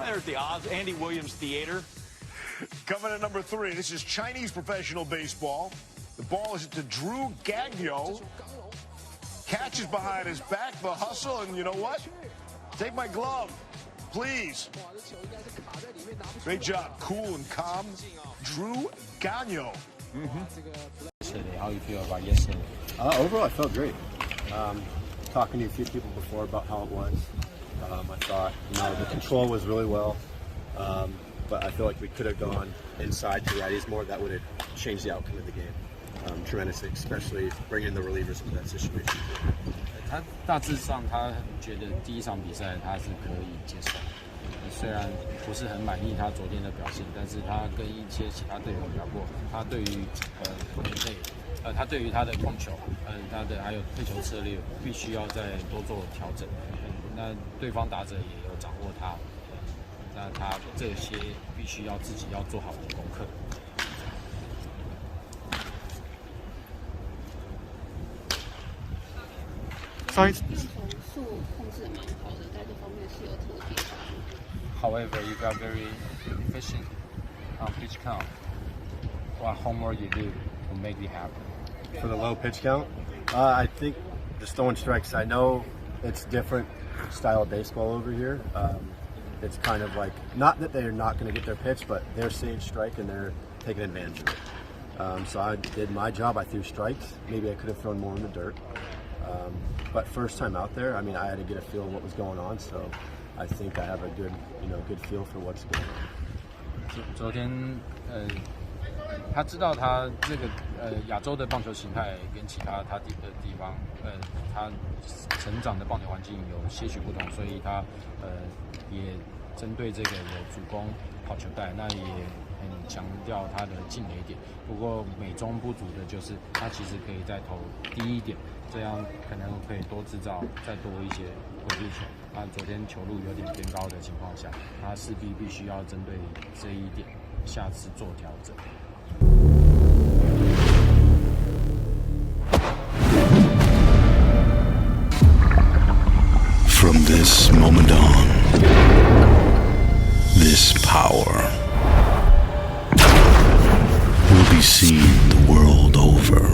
Right at the Oz Andy Williams Theater. Coming at number 3, this is Chinese professional baseball. The ball is to Drew Gagnon. Catches behind his back, the hustle, and you know what? Take my glove, please. Great job, cool and calm. Drew Gagnon. How do you feel about yesterday? Overall, I felt great. Talking to a few people before about how it was. I thought, the control was really well, but I feel like we could have gone inside to righties more. That would have changed the outcome of the game tremendously, especially bringing the relievers into that situation. 他大致上他觉得第一场比赛他是可以接受，虽然不是很满意他昨天的表现，但是他跟一些其他队友聊过，他对于不能累，他对于他的控球，他的还有配球策略必须要再多做调整。那对方打者也有掌握他，那他这些必须要自己要做好的功课。However, you got very efficient on pitch count. What homework you do to make it happen? For the low pitch count, I think just throwing strikes. I know it's different style of baseball over here. It's kind of like, not that they're not going to get their pitch, but they're seeing strike and they're taking advantage of it. So I did my job. I threw strikes. Maybe I could have thrown more in the dirt. But first time out there, I had to get a feel of what was going on. So I think I have a good feel for what's going on. 昨天他知道他这个亚洲的棒球形态跟其他他的地方他成长的棒球环境有些许不同，所以他也针对这个有主攻好球带，那也很强调他的进垒点。不过美中不足的就是他其实可以再投低一点，这样可能可以多制造再多一些回力球。他昨天球路有点偏高的情况下，他势必须要针对这一点下次做调整。From this moment on, this power will be seen the world over.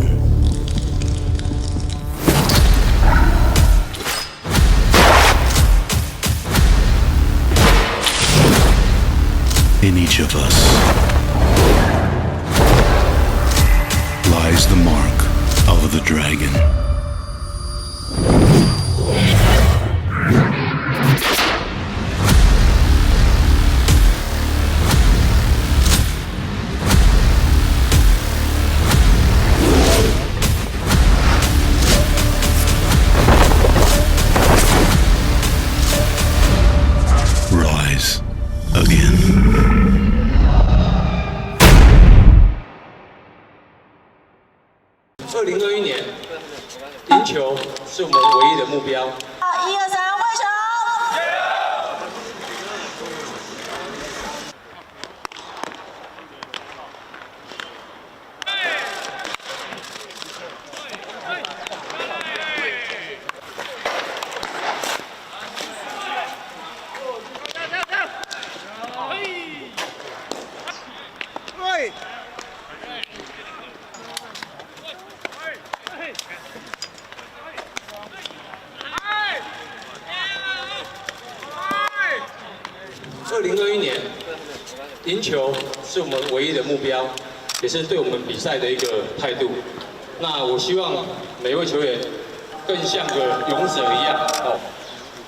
In each of us lies the mark of the dragon. Rise again. 2021年，赢球是我们唯一的目标。1、2、3，挥球！2021年，赢球是我们唯一的目标，也是对我们比赛的一个态度。那我希望每位球员更像个勇者一样，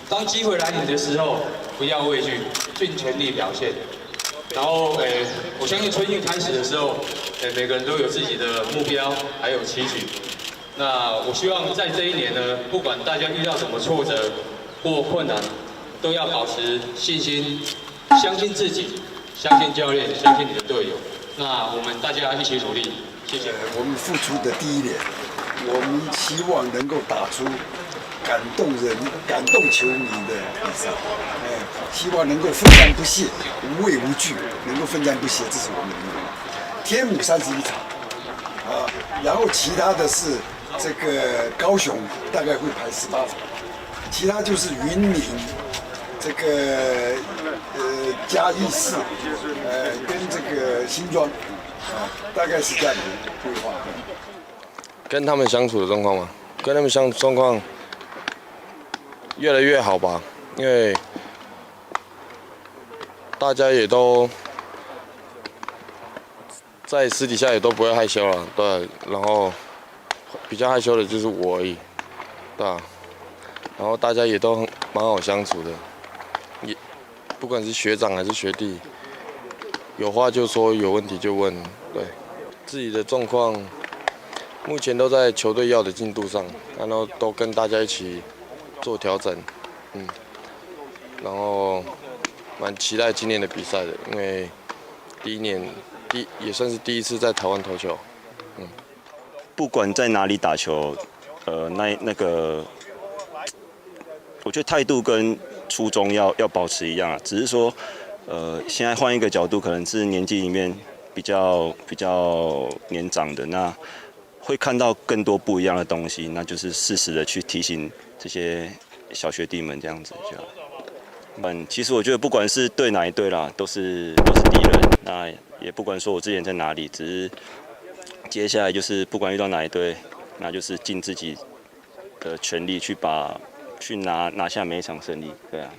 当机会来临的时候，不要畏惧，尽全力表现。然后，我相信春运开始的时候，每个人都有自己的目标，还有期许。那我希望在这一年呢，不管大家遇到什么挫折或困难，都要保持信心。 相信自己，相信教练，相信你的队友。那我们大家一起努力，谢谢。我们付出的第一年，我们希望能够打出感动人、感动球迷的比赛。希望能够奋战不懈，无畏无惧，能够奋战不懈，这是我们的目标。天母31场，然后其他的是这个高雄大概会排18场，其他就是云林。 这个嘉义市，跟这个新庄，大概是这样的规划。跟他们相处的状况嘛，跟他们相处状况越来越好吧，因为大家也都在私底下也都不会害羞了，对，然后比较害羞的就是我而已，对吧？然后大家也都蛮好相处的，也不管是学长还是学弟，有话就说，有问题就问，对，自己的状况。目前都在球队要的进度上，然后都跟大家一起做调整，然后蛮期待今年的比赛的，因为也算是第一次在台湾投球，不管在哪里打球，那个，我觉得态度跟初衷要保持一样啊，只是说，现在换一个角度，可能是年纪里面比较年长的那。会看到更多不一样的东西，那就是适时的去提醒这些小学弟们这样子就好。其实我觉得不管是对哪一队啦，都是敌人。那也不管说我之前在哪里，只是接下来就是不管遇到哪一队，那就是尽自己的全力去拿下每一场胜利。对啊。